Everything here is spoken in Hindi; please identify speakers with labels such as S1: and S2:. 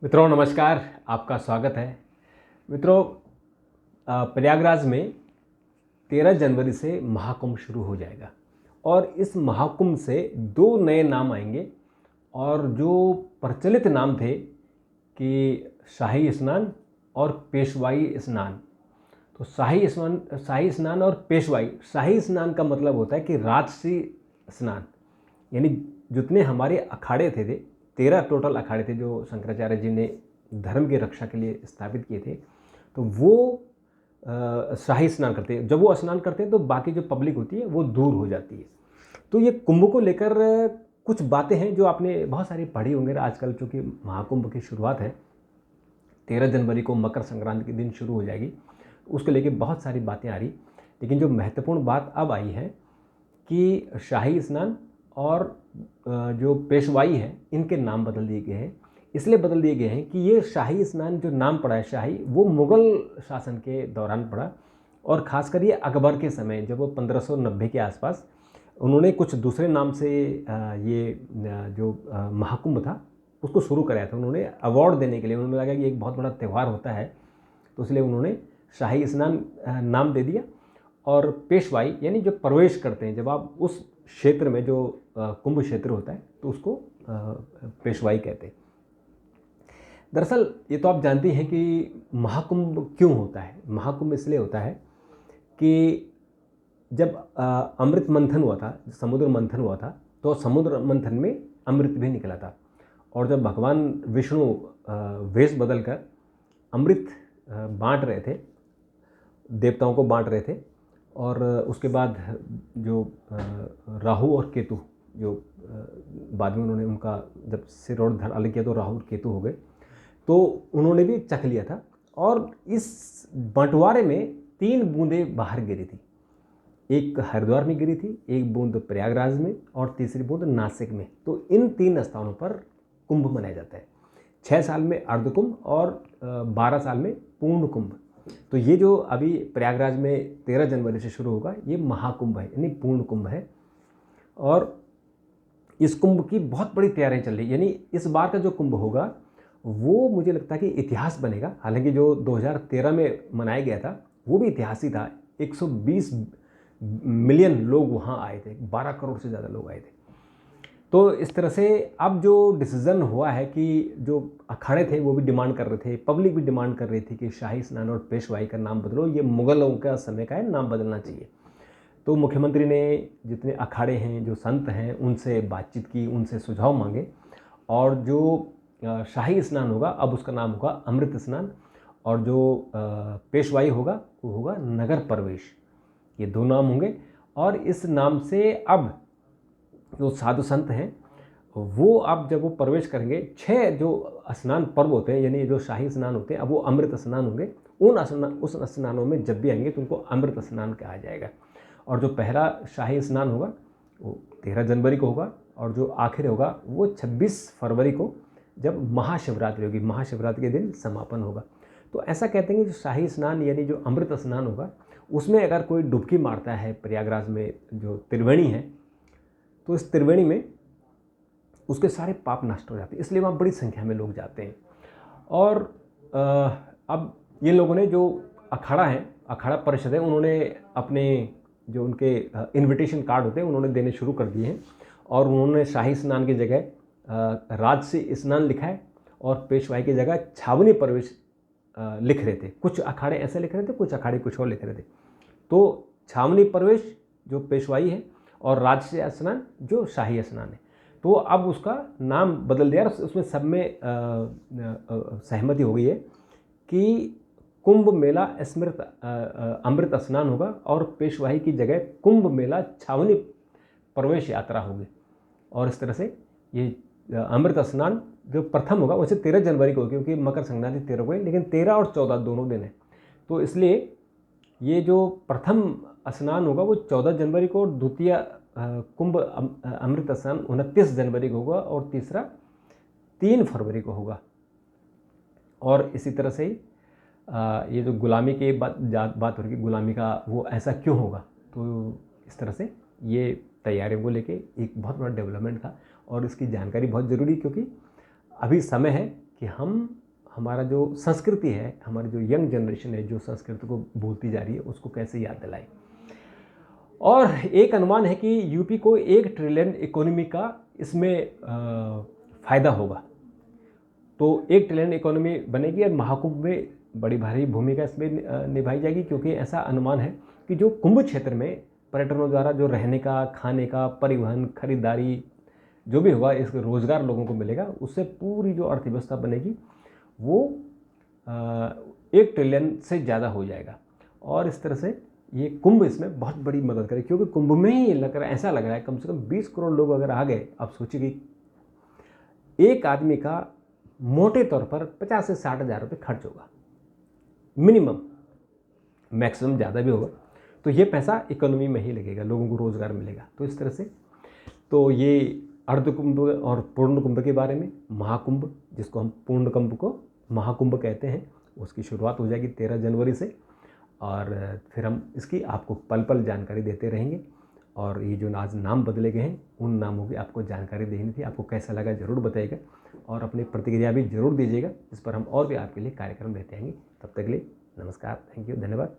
S1: मित्रों नमस्कार, आपका स्वागत है। मित्रों, प्रयागराज में 13 जनवरी से महाकुंभ शुरू हो जाएगा और इस महाकुंभ से दो नए नाम आएंगे। और जो प्रचलित नाम थे कि शाही स्नान और पेशवाई स्नान, तो शाही स्नान और पेशवाई। शाही स्नान का मतलब होता है कि राजसी स्नान, यानी जितने हमारे अखाड़े थे 13 टोटल अखाड़े थे जो शंकराचार्य जी ने धर्म की रक्षा के लिए स्थापित किए थे, तो वो शाही स्नान करते हैं। जब वो स्नान करते हैं तो बाकी जो पब्लिक होती है वो दूर हो जाती है। तो ये कुंभ को लेकर कुछ बातें हैं जो आपने बहुत सारी पढ़ी होंगे। आजकल चूँकि महाकुंभ की शुरुआत है, 13 जनवरी को मकर संक्रांति के दिन शुरू हो जाएगी, उसको लेके बहुत सारी बातें आ रही। लेकिन जो महत्वपूर्ण बात अब आई है कि शाही स्नान और जो पेशवाई है, इनके नाम बदल दिए गए हैं। इसलिए बदल दिए गए हैं कि ये शाही स्नान जो नाम पड़ा है शाही, वो मुग़ल शासन के दौरान पड़ा, और ख़ासकर ये अकबर के समय जब वो 1590 के आसपास उन्होंने कुछ दूसरे नाम से ये जो महाकुंभ था उसको शुरू कराया था। उन्होंने अवार्ड देने के लिए, उन्होंने लगा कि एक बहुत बड़ा त्यौहार होता है, तो इसलिए उन्होंने शाही स्नान नाम दे दिया। और पेशवाई यानी जो प्रवेश करते हैं, जब आप उस क्षेत्र में, जो कुंभ क्षेत्र होता है, तो उसको पेशवाई कहते हैं। दरअसल ये तो आप जानते हैं कि महाकुंभ क्यों होता है। महाकुंभ इसलिए होता है कि जब अमृत मंथन हुआ था, समुद्र मंथन हुआ था, तो समुद्र मंथन में अमृत भी निकला था। और जब भगवान विष्णु वेश बदल कर अमृत बांट रहे थे, देवताओं को बांट रहे थे, और उसके बाद जो राहु और केतु, जो बाद में उन्होंने उनका जब सिर और धड़ अलग किया तो राहु और केतु हो गए, तो उन्होंने भी चख लिया था। और इस बंटवारे में 3 बूंदें बाहर गिरी थी। एक हरिद्वार में गिरी थी, एक बूंद प्रयागराज में, और तीसरी बूंद नासिक में। तो इन 3 स्थानों पर कुंभ मनाया जाता है। 6 साल में अर्धकुंभ और 12 साल में पूर्ण कुंभ। तो ये जो अभी प्रयागराज में 13 जनवरी से शुरू होगा, ये महाकुंभ है, यानी पूर्ण कुंभ है। और इस कुंभ की बहुत बड़ी तैयारियां चल रही, यानी इस बार का जो कुंभ होगा वो मुझे लगता है कि इतिहास बनेगा। हालांकि जो 2013 में मनाया गया था वो भी इतिहास ही था। 120 मिलियन लोग वहाँ आए थे, 12 करोड़ से ज़्यादा लोग आए थे। तो इस तरह से अब जो डिसीज़न हुआ है कि जो अखाड़े थे वो भी डिमांड कर रहे थे, पब्लिक भी डिमांड कर रही थी कि शाही स्नान और पेशवाई का नाम बदलो, ये मुग़लों का समय का है, नाम बदलना चाहिए। तो मुख्यमंत्री ने जितने अखाड़े हैं, जो संत हैं, उनसे बातचीत की, उनसे सुझाव मांगे, और जो शाही स्नान होगा अब उसका नाम होगा अमृत स्नान, और जो पेशवाई होगा वो होगा नगर प्रवेश। ये 2 नाम होंगे। और इस नाम से अब जो साधु संत हैं वो अब जब वो प्रवेश करेंगे, 6 जो स्नान पर्व होते हैं, यानी जो शाही स्नान होते हैं, अब वो अमृत स्नान होंगे। उस स्नानों में जब भी आएंगे तो उनको अमृत स्नान कहा जाएगा। और जो पहला शाही स्नान होगा वो 13 जनवरी को होगा, और जो आखिर होगा वो 26 फरवरी को, जब महाशिवरात्रि होगी। महाशिवरात्रि के दिन समापन होगा। तो ऐसा कहते हैं कि जो शाही स्नान यानी जो अमृत स्नान होगा, उसमें अगर कोई डुबकी मारता है प्रयागराज में जो त्रिवेणी है, तो इस त्रिवेणी में उसके सारे पाप नष्ट हो जाते हैं। इसलिए वहाँ बड़ी संख्या में लोग जाते हैं। और अब ये लोगों ने, जो अखाड़ा है, अखाड़ा परिषद है, उन्होंने अपने जो उनके इनविटेशन कार्ड होते हैं उन्होंने देने शुरू कर दिए हैं। और उन्होंने शाही स्नान की जगह राजसी स्नान लिखा है, और पेशवाई की जगह छावनी प्रवेश लिख रहे थे। कुछ अखाड़े ऐसे लिख रहे थे, कुछ अखाड़े कुछ और लिख रहे थे। तो छावनी प्रवेश जो पेशवाई है, और राजसी स्नान जो शाही स्नान है। तो अब उसका नाम बदल दिया। उसमें सब में सहमति हो गई है कि कुंभ मेला अमृत स्नान होगा, और पेशवाई की जगह कुंभ मेला छावनी प्रवेश यात्रा होगी। और इस तरह से ये अमृत स्नान जो प्रथम होगा, वैसे 13 जनवरी को, क्योंकि मकर संक्रांति 13 को है, लेकिन 13 और 14 दोनों दिन है। तो इसलिए ये जो प्रथम स्नान होगा वो 14 जनवरी को, और द्वितीय कुंभ अमृत स्नान 29 जनवरी को होगा, और तीसरा 3 फरवरी को होगा। और इसी तरह से ये जो गुलामी की बात हो रही है, गुलामी का वो ऐसा क्यों होगा, तो इस तरह से ये तैयारियों को लेके एक बहुत बड़ा डेवलपमेंट था। और इसकी जानकारी बहुत ज़रूरी, क्योंकि अभी समय है कि हमारा जो संस्कृति है, हमारी जो यंग जनरेशन है जो संस्कृति को भूलती जा रही है, उसको कैसे याद दिलाए। और एक अनुमान है कि यूपी को 1 ट्रिलियन इकोनॉमी का इसमें फ़ायदा होगा। तो 1 ट्रिलियन इकोनॉमी बनेगी और महाकुंभ में बड़ी भारी भूमिका इसमें निभाई जाएगी, क्योंकि ऐसा अनुमान है कि जो कुंभ क्षेत्र में पर्यटकों द्वारा जो रहने का, खाने का, परिवहन, खरीदारी जो भी होगा, इस रोज़गार लोगों को मिलेगा, उससे पूरी जो अर्थव्यवस्था बनेगी वो 1 ट्रिलियन से ज़्यादा हो जाएगा। और इस तरह से ये कुंभ इसमें बहुत बड़ी मदद करे, क्योंकि कुंभ में ही ऐसा लग रहा है कम से कम 20 करोड़ लोग अगर आ गए। अब सोचिए कि एक आदमी का मोटे तौर पर 50 से 60 हज़ार रुपये खर्च होगा मिनिमम, मैक्सिमम ज़्यादा भी होगा। तो ये पैसा इकोनॉमी में ही लगेगा, लोगों को रोज़गार मिलेगा। तो इस तरह से तो ये अर्धकुंभ और पूर्ण कुंभ के बारे में, महाकुंभ जिसको हम पूर्ण कुंभ को महाकुंभ कहते हैं, उसकी शुरुआत हो जाएगी 13 जनवरी से। और फिर हम इसकी आपको पल पल जानकारी देते रहेंगे। और ये जो आज नाम बदले गए हैं, उन नामों की आपको जानकारी देनी थी। आपको कैसा लगा ज़रूर बताइएगा और अपनी प्रतिक्रिया भी ज़रूर दीजिएगा, इस पर हम और भी आपके लिए कार्यक्रम लेते आएंगे। तब तक के लिए नमस्कार, थैंक यू, धन्यवाद।